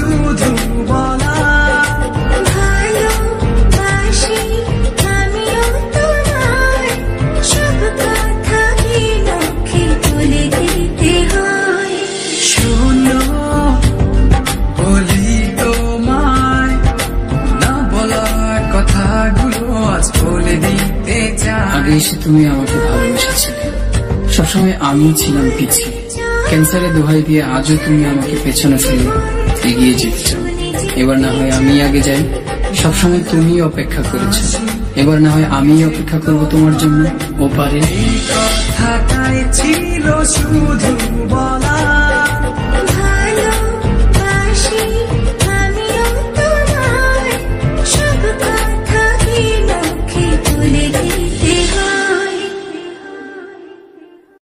শুধু বলা ভালোবাসি আমিও তোমার সব কথা কি মুখে বলে দিতে হয় শোনো বলি তোমায় না বলা কথাগুলো আজ বলে দিতে চাই। আগে এসে তুমি আমাকে ভালোবেসেছিলে, সবসময় আমি ছিলাম পিছিয়ে। ক্যান্সারে দোহাই দিয়ে আজও তুমি আমাকে পেছনে ফেলে এগিয়ে যেতে চাও। এবার না হয় আমি আগে যাই, সবসময় তুমি অপেক্ষা করেছো, এবার না হয় আমি অপেক্ষা করব তোমার জন্য। ও পারে কথাটাই ছিল শুধু বলা